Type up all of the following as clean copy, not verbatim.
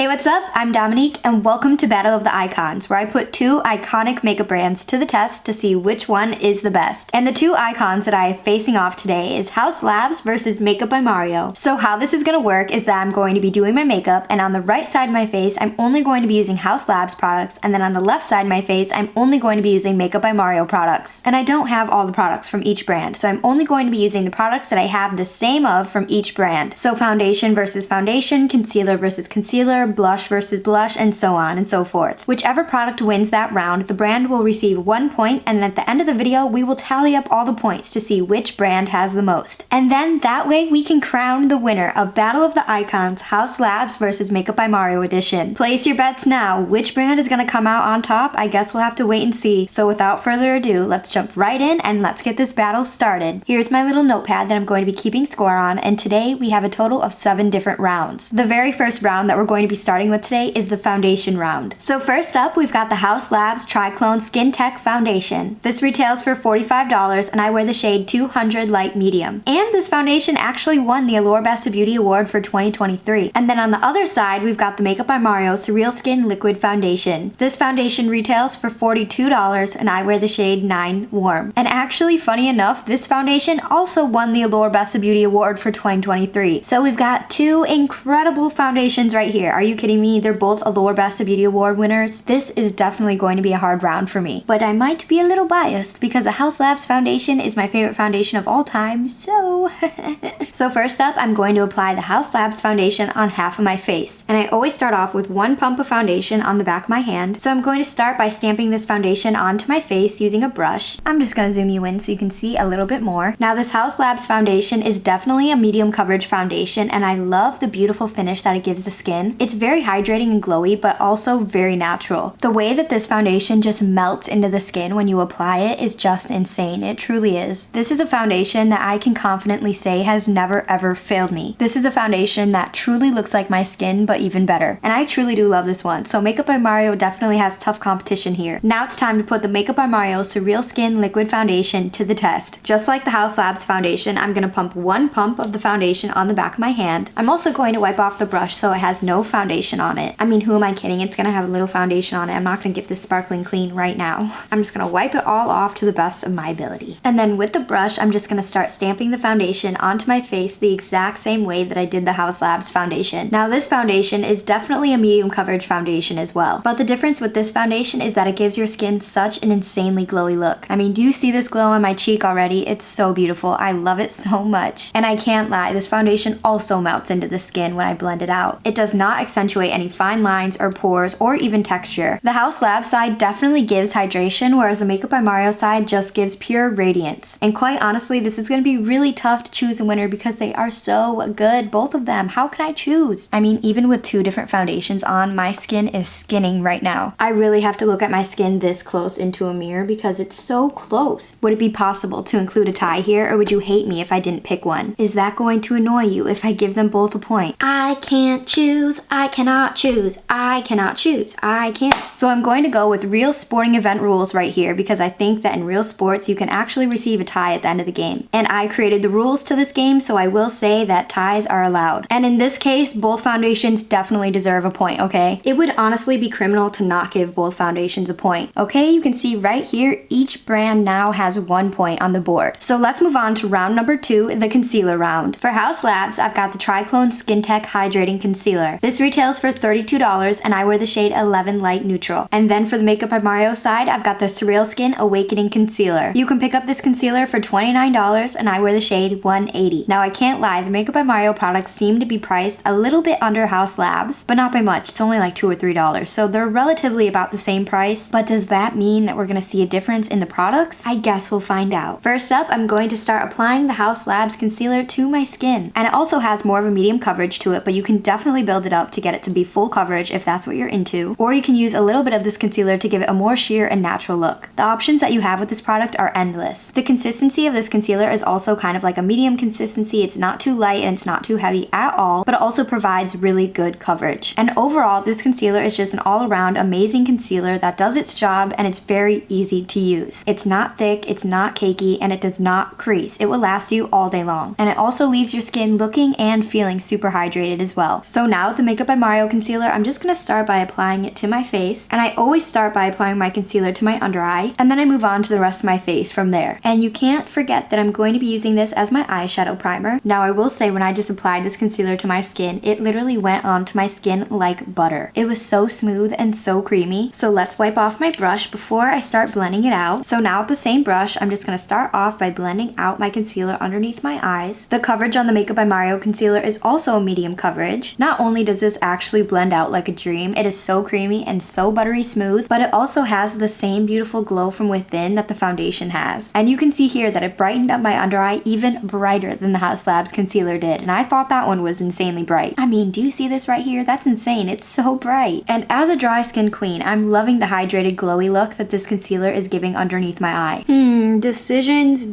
what's up? I'm Dominique and welcome to Battle of the Icons, where I put two iconic makeup brands to the test to see which one is the best. And the two icons that I am facing off today is HAUS LABS versus Makeup by Mario. So how this is going to work is that I'm going to be doing my makeup, and on the right side of my face I'm only going to be using HAUS LABS products, and then on the left side of my face I'm only going to be using Makeup by Mario products. And I don't have all the products from each brand, so I'm only going to be using the products that I have the same of from each brand. So foundation versus foundation, concealer versus concealer, blush versus blush, and so on and so forth. Whichever product wins that round, the brand will receive 1 point, and at the end of the video we will tally up all the points to see which brand has the most. And then that way we can crown the winner of Battle of the Icons HAUS LABS versus Makeup by Mario edition. Place your bets now. Which brand is going to come out on top? I guess we'll have to wait and see. So without further ado, let's jump right in and let's get this battle started. Here's my little notepad that I'm going to be keeping score on, and today we have a total of 7 different rounds. The very first round that we're going to be starting with today is the foundation round. So first up, we've got the HAUS LABS Triclone Skin Tech Foundation. This retails for $45 and I wear the shade 200 Light Medium. And this foundation actually won the Allure Best of Beauty Award for 2023. And then on the other side, we've got the Makeup by Mario Surreal Skin Liquid Foundation. This foundation retails for $42 and I wear the shade 9 Warm. And actually, funny enough, this foundation also won the Allure Best of Beauty Award for 2023. So we've got two incredible foundations right here. Are you kidding me? They're both Allure Best of Beauty Award winners. This is definitely going to be a hard round for me. But I might be a little biased because the HAUS LABS foundation is my favorite foundation of all time, so... So first up, I'm going to apply the HAUS LABS foundation on half of my face. And I always start off with 1 pump of foundation on the back of my hand. So I'm going to start by stamping this foundation onto my face using a brush. I'm just going to zoom you in so you can see a little bit more. Now this HAUS LABS foundation is definitely a medium coverage foundation, and I love the beautiful finish that it gives the skin. It's very hydrating and glowy, but also very natural. The way that this foundation just melts into the skin when you apply it is just insane. It truly is. This is a foundation that I can confidently say has never ever failed me. This is a foundation that truly looks like my skin, but even better. And I truly do love this one. So Makeup by Mario definitely has tough competition here. Now it's time to put the Makeup by Mario Surreal Skin Liquid Foundation to the test. Just like the HAUS LABS foundation, I'm going to pump 1 pump of the foundation on the back of my hand. I'm also going to wipe off the brush so it has no foundation on it. I mean, who am I kidding? It's going to have a little foundation on it. I'm not going to give this sparkling clean right now. I'm just going to wipe it all off to the best of my ability. And then with the brush, I'm just going to start stamping the foundation onto my face the exact same way that I did the HAUS LABS foundation. Now this foundation is definitely a medium coverage foundation as well. But the difference with this foundation is that it gives your skin such an insanely glowy look. I mean, do you see this glow on my cheek already? It's so beautiful. I love it so much. And I can't lie, this foundation also melts into the skin when I blend it out. It does not accentuate any fine lines or pores or even texture. The HAUS LABS side definitely gives hydration, whereas the Makeup by Mario side just gives pure radiance. And quite honestly, this is going to be really tough to choose a winner because they are so good, both of them. How can I choose? I mean, even with 2 different foundations on, my skin is skinning right now. I really have to look at my skin this close into a mirror because it's so close. Would it be possible to include a tie here, or would you hate me if I didn't pick one? Is that going to annoy you if I give them both a point? I can't choose. I cannot choose. I cannot choose. I can't. So I'm going to go with real sporting event rules right here because I think that in real sports you can actually receive a tie at the end of the game. And I created the rules to this game, so I will say that ties are allowed. And in this case, both foundations definitely deserve a point, okay? It would honestly be criminal to not give both foundations a point. Okay, you can see right here, each brand now has 1 point on the board. So let's move on to round number 2, the concealer round. For HAUS LABS, I've got the Triclone Skin Tech Hydrating Concealer. This retails for $32 and I wear the shade 11 Light Neutral. And then for the Makeup by Mario side, I've got the Surreal Skin Awakening Concealer. You can pick up this concealer for $29 and I wear the shade 180. Now I can't lie, the Makeup by Mario products seem to be priced a little bit under HAUS LABS, but not by much. It's only like $2 or $3. So they're relatively about the same price, but does that mean that we're going to see a difference in the products? I guess we'll find out. First up, I'm going to start applying the HAUS LABS concealer to my skin. And it also has more of a medium coverage to it, but you can definitely build it up to get it to be full coverage if that's what you're into. Or you can use a little bit of this concealer to give it a more sheer and natural look. The options that you have with this product are endless. The consistency of this concealer is also kind of like a medium consistency. It's not too light and it's not too heavy at all, but it also provides really good coverage. And overall, this concealer is just an all-around amazing concealer that does its job, and it's very easy to use. It's not thick, it's not cakey, and it does not crease. It will last you all day long. And it also leaves your skin looking and feeling super hydrated as well. So now with the Makeup by Mario concealer, I'm just gonna start by applying it to my face. And I always start by applying my concealer to my under eye, and then I move on to the rest of my face from there. And you can't forget that I'm going to be using this as my eyeshadow primer. Now I will say, when I just applied this concealer to my skin, it literally went onto my skin like butter. It was so smooth and so creamy. So let's wipe off my brush before I start blending it out. So now with the same brush, I'm just gonna start off by blending out my concealer underneath my eyes. The coverage on the Makeup by Mario concealer is also a medium coverage. Not only does this actually blend out like a dream, it is so creamy and so buttery smooth, but it also has the same beautiful glow from within that the foundation has. And you can see here that it brightened up my under eye even brighter than the Haus Labs concealer did, and I thought that one was insanely bright. I mean, do you see this right here? That's insane. It's so bright. And as a dry skin queen, I'm loving the hydrated glowy look that this concealer is giving underneath my eye. Decisions.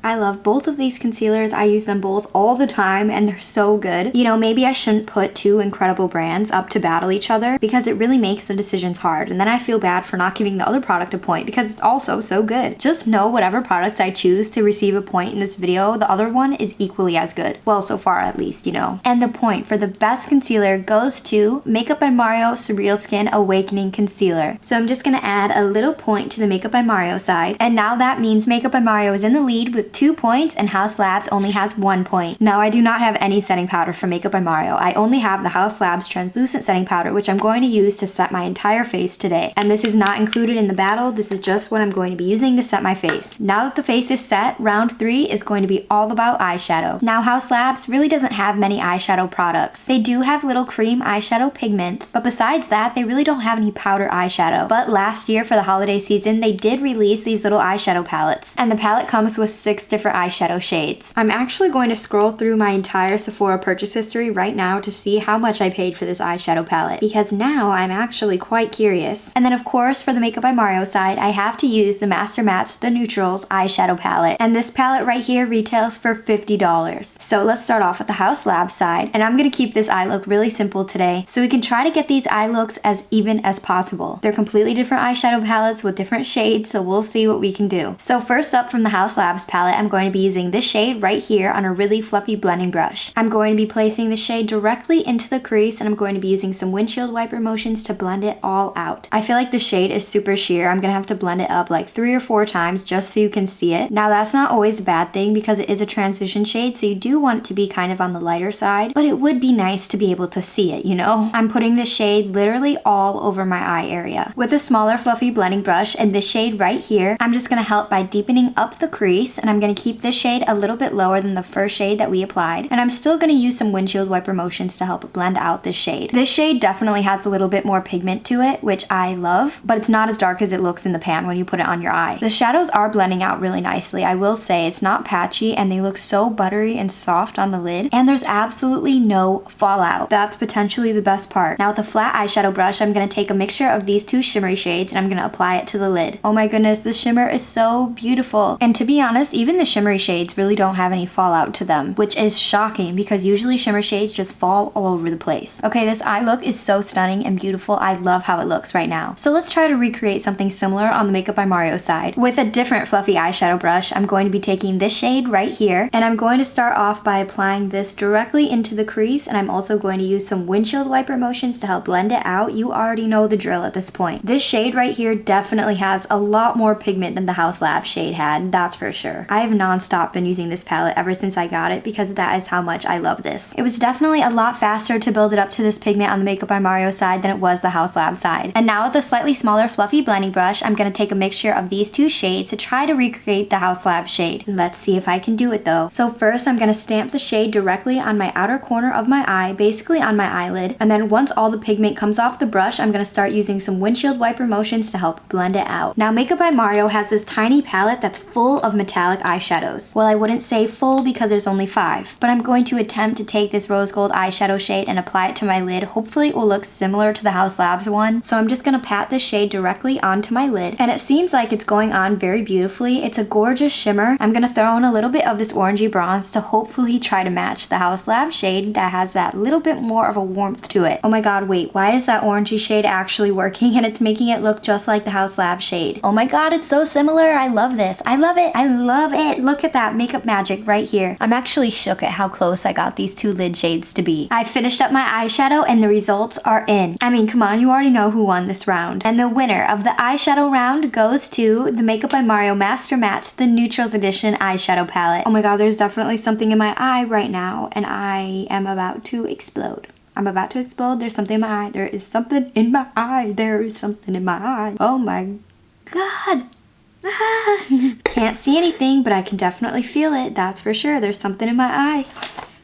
I love both of these concealers. I use them both all the time and they're so good. You know, maybe I shouldn't put two incredible brands up to battle each other because it really makes the decisions hard, and then I feel bad for not giving the other product a point because it's also so good. Just know whatever products I choose to receive a point in this video, the other one is equally as good. Well, so far at least, you know. And the point for the best concealer goes to Makeup by Mario Surreal Skin Awakening Concealer. So I'm just gonna add a little point to the Makeup by Mario side, and now that means Makeup by Mario is in the lead with 2 points and Haus Labs only has 1 point. Now I do not have any setting powder for Makeup by Mario. I only have the Haus Labs translucent setting powder, which I'm going to use to set my entire face today. And this is not included in the battle, this is just what I'm going to be using to set my face. Now that the face is set, round 3 is going to be all about eyeshadow. Now Haus Labs really doesn't have many eyeshadow products. They do have little cream eyeshadow pigments, but besides that, they really don't have any powder eyeshadow. But last year for the holiday season, they did release these little eyeshadow palettes, and the palette comes with 6 different eyeshadow shades. I'm actually going to scroll through my entire Sephora purchase history right now to see how much I paid for this eyeshadow palette, because now I'm actually quite curious. And then of course, for the Makeup by Mario side, I have to use the Master Match The Neutrals eyeshadow palette, and this palette right here retails for $50. So let's start off with the Haus Labs side, and I'm gonna keep this eye look really simple today so we can try to get these eye looks as even as possible. They're completely different eyeshadow palettes with different shades, so we'll see what we can do. So first up from the Haus Labs palette, I'm going to be using this shade right here on a really fluffy blending brush. I'm going to be placing the shade directly into the crease, and I'm going to be using some windshield wiper motions to blend it all out. I feel like the shade is super sheer. I'm gonna have to blend it up like 3 or 4 times just so you can see it. Now that's not always a bad thing because it is a transition shade, so you do want it to be kind of on the lighter side, but it would be nice to be able to see it, you know? I'm putting this shade literally all over my eye area. With a smaller fluffy blending brush and this shade right here, I'm just gonna help by deepening up the crease, and I'm gonna keep this shade a little bit lower than the first shade that we applied, and I'm still gonna use some windshield wiper motions to help blend out this shade. This shade definitely has a little bit more pigment to it, which I love, but it's not as dark as it looks in the pan when you put it on your eye. The shadows are blending out really nicely. I will say it's not patchy, and they look so buttery and soft on the lid, and there's absolutely no fallout. That's potentially the best part. Now with a flat eyeshadow brush, I'm gonna take a mixture of these 2 shimmery shades and I'm gonna apply it to the lid. Oh my goodness, the shimmer is so beautiful. And to be honest, even the shimmery shades really don't have any fallout to them, which is shocking because usually shimmer shades just fall all over the place. Okay, this eye look is so stunning and beautiful. I love how it looks right now. So let's try to recreate something similar on the Makeup by Mario side. With a different fluffy eyeshadow brush, I'm going to be taking this shade right here, and I'm going to start off by applying this directly into the crease, and I'm also going to use some windshield wiper motions to help blend it out. You already know the drill at this point. This shade right here definitely has a lot more pigment than the Haus Labs shade had, that's for sure. I have non-stop been using this palette ever since I got it because that is how much I love this. It was definitely a lot faster to build it up to this pigment on the Makeup by Mario side than it was the Haus Labs side. And now with a slightly smaller fluffy blending brush, I'm going to take a mixture of these 2 shades to try to recreate the Haus Labs shade. Let's see if I can do it though. So first I'm going to stamp the shade directly on my outer corner of my eye, basically on my eyelid, and then once all the pigment comes off the brush, I'm going to start using some windshield wiper motions to help blend it out. Now Makeup by Mario has this tiny palette that's full of metallic eyeshadows. Well, I wouldn't say full because there's only 5, but I'm going to attempt to take this rose gold eyeshadow shade and apply it to my lid. Hopefully it will look similar to the Haus Labs one. So I'm just going to pat this shade directly onto my lid, and it seems like it's going on very beautifully. It's a gorgeous shimmer. I'm going to throw in a little bit of this orangey bronze to hopefully try to match the Haus Labs shade that has that little bit more of a warmth to it. Oh my god, wait, why is that orangey shade actually working and it's making it look just like the Haus Labs shade? Oh my god, it's so similar. I love this. I love it. I love it. Look at that makeup magic right here. I'm actually shook at how close I got these two lid shades to be. I finished up my eyeshadow and the results are in. I mean, come on, you already know who won this round. And the winner of the eyeshadow round goes to the Makeup by Mario Master Matte, the Neutrals Edition eyeshadow palette. Oh my god, there's definitely something in my eye right now, and I am about to explode. I'm about to explode. There's something in my eye. There is something in my eye. There is something in my eye. Oh my god. Can't see anything, but I can definitely feel it. That's for sure. There's something in my eye.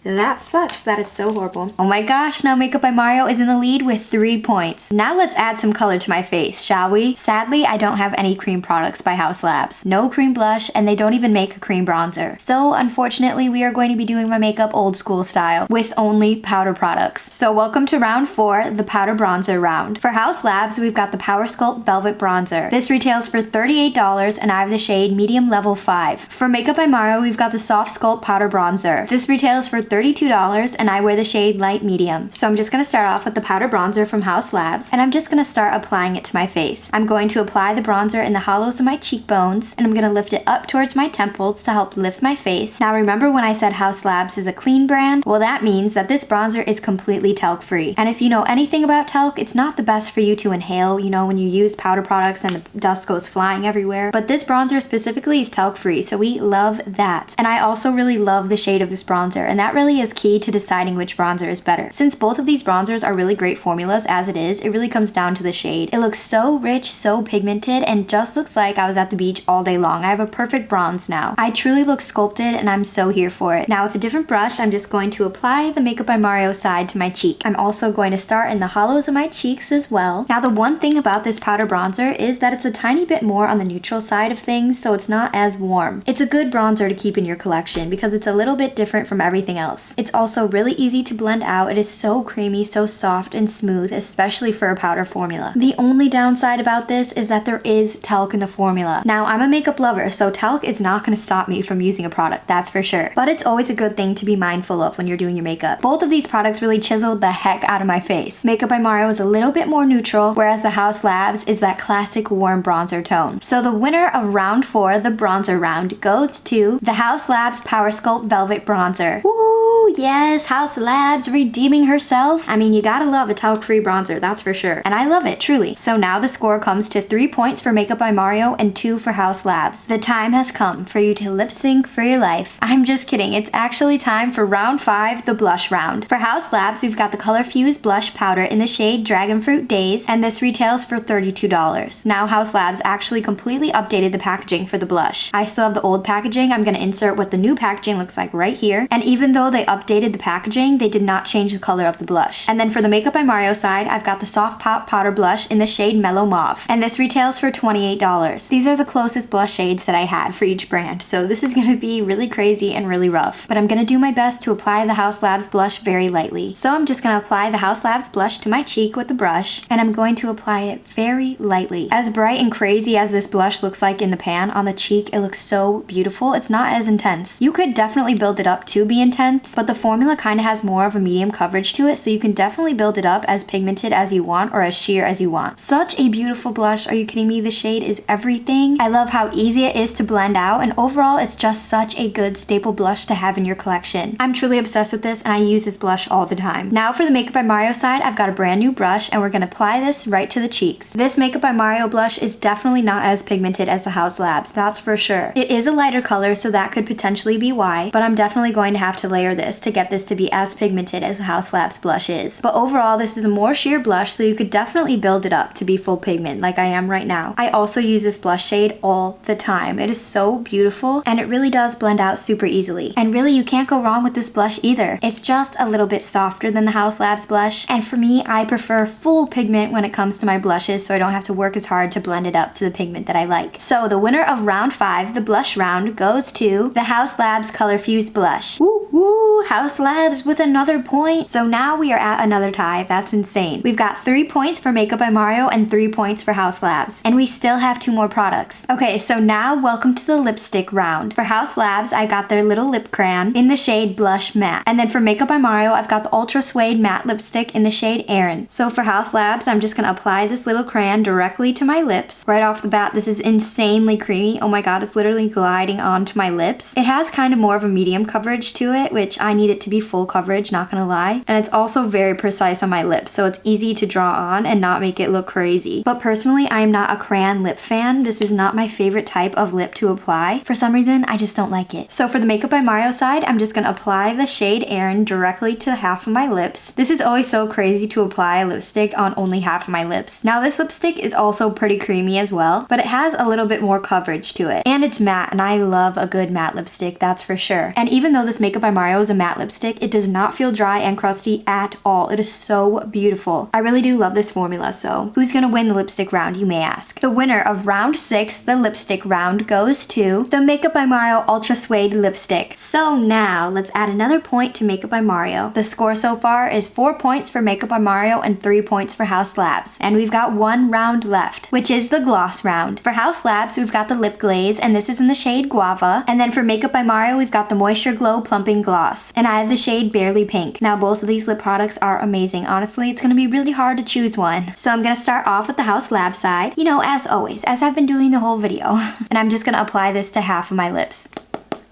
That sucks. That is so horrible. Oh my gosh, now Makeup by Mario is in the lead with 3 points. Now let's add some color to my face, shall we? Sadly, I don't have any cream products by HAUS LABS. No cream blush, and they don't even make a cream bronzer. So unfortunately, we are going to be doing my makeup old school style with only powder products. So welcome to round 4, the powder bronzer round. For HAUS LABS, we've got the Power Sculpt Velvet Bronzer. This retails for $38, and I have the shade Medium Level 5. For Makeup by Mario, we've got the Soft Sculpt Powder Bronzer. This retails for $32, and I wear the shade Light Medium. So I'm just going to start off with the powder bronzer from HAUS LABS, and I'm just going to start applying it to my face. I'm going to apply the bronzer in the hollows of my cheekbones, and I'm going to lift it up towards my temples to help lift my face. Now remember when I said HAUS LABS is a clean brand? Well, that means that this bronzer is completely talc free. And if you know anything about talc, it's not the best for you to inhale, you know, when you use powder products and the dust goes flying everywhere. But this bronzer specifically is talc free, so we love that. And I also really love the shade of this bronzer, and that really is key to deciding which bronzer is better. Since both of these bronzers are really great formulas as it is, it really comes down to the shade. It looks so rich, so pigmented, and just looks like I was at the beach all day long. I have a perfect bronze now. I truly look sculpted, and I'm so here for it. Now with a different brush, I'm just going to apply the Makeup by Mario side to my cheek. I'm also going to start in the hollows of my cheeks as well. Now the one thing about this powder bronzer is that it's a tiny bit more on the neutral side of things, so it's not as warm. It's a good bronzer to keep in your collection because it's a little bit different from everything else. It's also really easy to blend out. It is so creamy, so soft and smooth, especially for a powder formula. The only downside about this is that there is talc in the formula. Now, I'm a makeup lover, so talc is not going to stop me from using a product, that's for sure. But it's always a good thing to be mindful of when you're doing your makeup. Both of these products really chiseled the heck out of my face. Makeup by Mario is a little bit more neutral, whereas the HAUS LABS is that classic warm bronzer tone. So the winner of round 4, the bronzer round, goes to the HAUS LABS Power Sculpt Velvet Bronzer. Woo! Yes, HAUS LABS redeeming herself. I mean, you gotta love a talc-free bronzer, that's for sure. And I love it, truly. So now the score comes to 3 points for Makeup by Mario and 2 for HAUS LABS. The time has come for you to lip sync for your life. I'm just kidding, it's actually time for round 5, the blush round. For HAUS LABS, we've got the Color Fuse Blush Powder in the shade Dragon Fruit Days, and this retails for $32. Now HAUS LABS actually completely updated the packaging for the blush. I still have the old packaging. I'm gonna insert what the new packaging looks like right here. And even though they updated the packaging, they did not change the color of the blush. And then for the Makeup by Mario side, I've got the Soft Pop Powder Blush in the shade Mellow Mauve, and this retails for $28. These are the closest blush shades that I had for each brand, so this is gonna be really crazy and really rough. But I'm gonna do my best to apply the HAUS LABS blush very lightly. So I'm just gonna apply the HAUS LABS blush to my cheek with the brush, and I'm going to apply it very lightly. As bright and crazy as this blush looks like in the pan, on the cheek, it looks so beautiful. It's not as intense. You could definitely build it up to be intense, but the formula kind of has more of a medium coverage to it, so you can definitely build it up as pigmented as you want or as sheer as you want. Such a beautiful blush. Are you kidding me? The shade is everything. I love how easy it is to blend out, and overall it's just such a good staple blush to have in your collection. I'm truly obsessed with this, and I use this blush all the time. Now for the Makeup by Mario side, I've got a brand new brush, and we're gonna apply this right to the cheeks. This Makeup by Mario blush is definitely not as pigmented as the HAUS LABS, that's for sure. It is a lighter color, so that could potentially be why, but I'm definitely going to have to layer this to get this to be as pigmented as the HAUS LABS blush is. But overall, this is a more sheer blush, so you could definitely build it up to be full pigment like I am right now. I also use this blush shade all the time. It is so beautiful, and it really does blend out super easily. And really, you can't go wrong with this blush either. It's just a little bit softer than the HAUS LABS blush, and for me, I prefer full pigment when it comes to my blushes, so I don't have to work as hard to blend it up to the pigment that I like. So the winner of round 5, the blush round, goes to the HAUS LABS Color Fused Blush. Woo woo! Woo! Haus Labs with another point. So now we are at another tie. That's insane. We've got 3 points for Makeup by Mario and 3 points for Haus Labs. And we still have 2 more products. Okay, so now welcome to the lipstick round. For Haus Labs, I got their little lip crayon in the shade Blush Matte. And then for Makeup by Mario, I've got the Ultra Suede Matte Lipstick in the shade Aaron. So for Haus Labs, I'm just gonna apply this little crayon directly to my lips. Right off the bat, this is insanely creamy. Oh my god, it's literally gliding onto my lips. It has kind of more of a medium coverage to it, which I need it to be full coverage, not gonna lie. And it's also very precise on my lips, so it's easy to draw on and not make it look crazy. But personally, I am not a crayon lip fan. This is not my favorite type of lip to apply. For some reason, I just don't like it. So for the Makeup by Mario side, I'm just gonna apply the shade Aaron directly to half of my lips. This is always so crazy to apply a lipstick on only half of my lips. Now this lipstick is also pretty creamy as well, but it has a little bit more coverage to it. And it's matte, and I love a good matte lipstick, that's for sure. And even though this Makeup by Mario is a matte lipstick, it does not feel dry and crusty at all. It is so beautiful. I really do love this formula, so who's gonna win the lipstick round, you may ask? The winner of round 6, the lipstick round, goes to the Makeup by Mario Ultra Suede Lipstick. So now, let's add another point to Makeup by Mario. The score so far is 4 points for Makeup by Mario and 3 points for Haus Labs. And we've got 1 round left, which is the gloss round. For Haus Labs, we've got the lip glaze, and this is in the shade Guava. And then for Makeup by Mario, we've got the Moisture Glow Plumping Gloss. And I have the shade Barely Pink. Now both of these lip products are amazing. Honestly, it's gonna be really hard to choose one. So I'm gonna start off with the Haus Labs side, you know, as always, as I've been doing the whole video. And I'm just gonna apply this to half of my lips.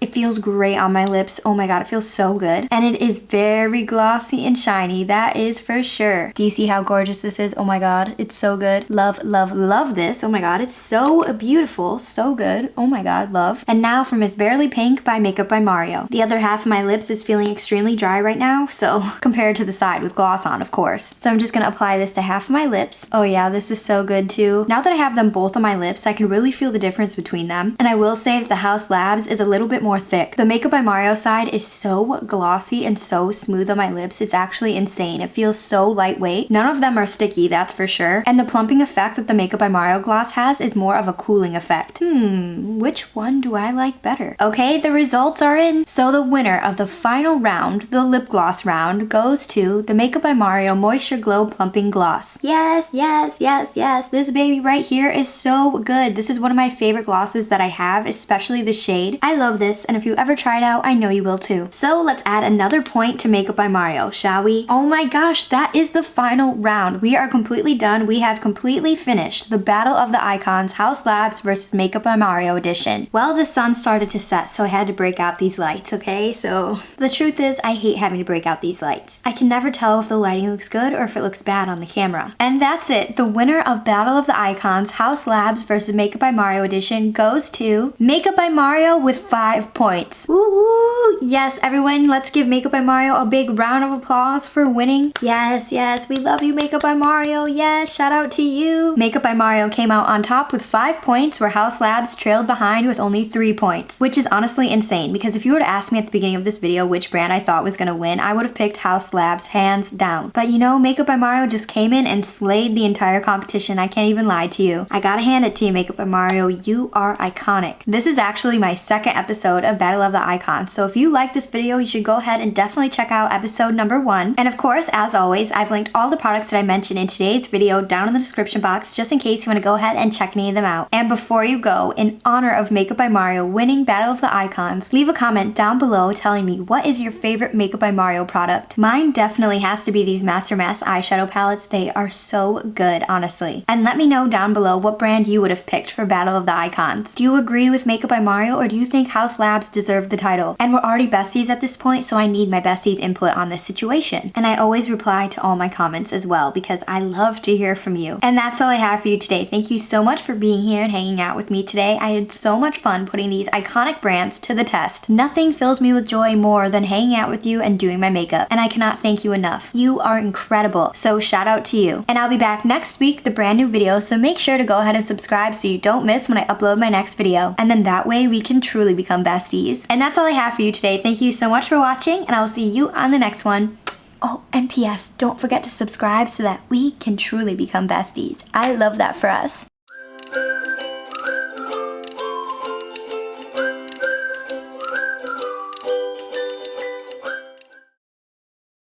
It feels great on my lips. Oh my god, it feels so good. And it is very glossy and shiny, that is for sure. Do you see how gorgeous this is? Oh my god, it's so good. Love, love, love this. Oh my god, it's so beautiful, so good. Oh my god, love. And now for Miss Barely Pink by Makeup by Mario. The other half of my lips is feeling extremely dry right now, so compared to the side with gloss on, of course. So I'm just gonna apply this to half of my lips. Oh yeah, this is so good too. Now that I have them both on my lips, I can really feel the difference between them. And I will say that the Haus Labs is a little bit more thick. The Makeup by Mario side is so glossy and so smooth on my lips. It's actually insane. It feels so lightweight. None of them are sticky, that's for sure. And the plumping effect that the Makeup by Mario gloss has is more of a cooling effect. Which one do I like better? Okay, the results are in. So the winner of the final round, the lip gloss round, goes to the Makeup by Mario Moisture Glow Plumping Gloss. Yes, yes, yes, yes. This baby right here is so good. This is one of my favorite glosses that I have, especially the shade. I love this, and if you ever try it out, I know you will too. So let's add another point to Makeup by Mario, shall we? Oh my gosh, that is the final round. We are completely done. We have completely finished the Battle of the Icons Haus Labs versus Makeup by Mario edition. Well, the sun started to set, so I had to break out these lights, okay? So the truth is, I hate having to break out these lights. I can never tell if the lighting looks good or if it looks bad on the camera. And that's it. The winner of Battle of the Icons Haus Labs versus Makeup by Mario edition goes to Makeup by Mario with 5 points. Woo! Yes, everyone, let's give Makeup by Mario a big round of applause for winning. Yes, yes, we love you, Makeup by Mario. Yes, shout out to you. Makeup by Mario came out on top with 5 points, where Haus Labs trailed behind with only 3 points, which is honestly insane, because if you were to ask me at the beginning of this video which brand I thought was gonna win, I would have picked Haus Labs hands down. But you know, Makeup by Mario just came in and slayed the entire competition. I can't even lie to you. I gotta hand it to you, Makeup by Mario. You are iconic. This is actually my 2nd episode of Battle of the Icons, so if you like this video, you should go ahead and definitely check out episode number 1. And of course, as always, I've linked all the products that I mentioned in today's video down in the description box, just in case you want to go ahead and check any of them out. And before you go, in honor of Makeup by Mario winning Battle of the Icons, leave a comment down below telling me what is your favorite Makeup by Mario product. Mine definitely has to be these Master Mass eyeshadow palettes. They are so good, honestly. And let me know down below what brand you would have picked for Battle of the Icons. Do you agree with Makeup by Mario, or do you think Haus Labs deserved the title? And we're already besties at this point, so I need my besties' input on this situation. And I always reply to all my comments as well, because I love to hear from you. And that's all I have for you today. Thank you so much for being here and hanging out with me today. I had so much fun putting these iconic brands to the test. Nothing fills me with joy more than hanging out with you and doing my makeup, and I cannot thank you enough. You are incredible, so shout out to you. And I'll be back next week with a brand new video, so make sure to go ahead and subscribe so you don't miss when I upload my next video. And then that way we can truly become besties. And that's all I have for you today. Thank you so much for watching, and I will see you on the next one. Oh, and P.S. don't forget to subscribe so that we can truly become besties. I love that for us.